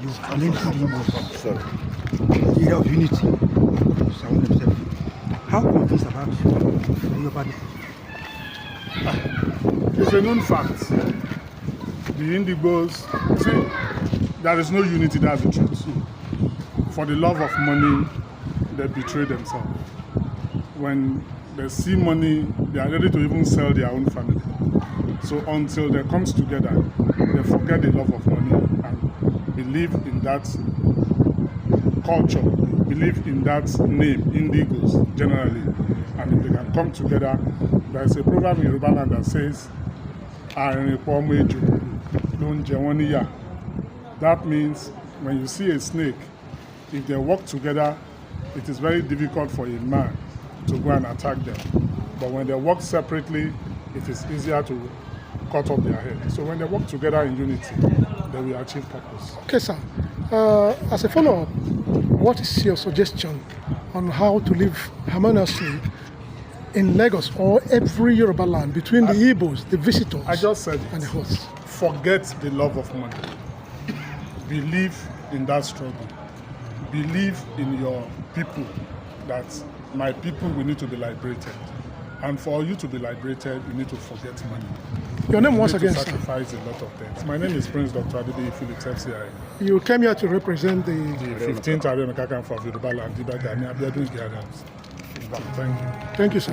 You claim to the Igbos, the area of unity surround themselves. How convinced about the Yoruba people? It's a known fact. The Indigbos, see, there is no unity, that's the truth. For the love of money, they betray themselves. When they see money, they are ready to even sell their own family. So until they come together, they forget the love of money and believe in that culture, believe in that name, Indigos, generally. And if they can come together, there is a proverb in Yoruba land that says, that means when you see a snake, if they work together, it is very difficult for a man to go and attack them. But when they work separately, it is easier to cut off their head. So when they work together in unity, they will achieve purpose. Okay, sir. As a follow-up, what is your suggestion on how to live harmoniously in Lagos or every Yoruba land between the Igbos, the visitors, I just said and the hosts? Forget the love of money. Believe in that struggle. Believe in your people, that my people will need to be liberated. And for you to be liberated, you need to forget money. Your name once again, sir? Sacrifice a lot of things. My name is Prince Dr. Adidi Felix FCI. You came here to represent the 15th Area Mekakan for Yoruba Land. Thank you. Thank you, sir.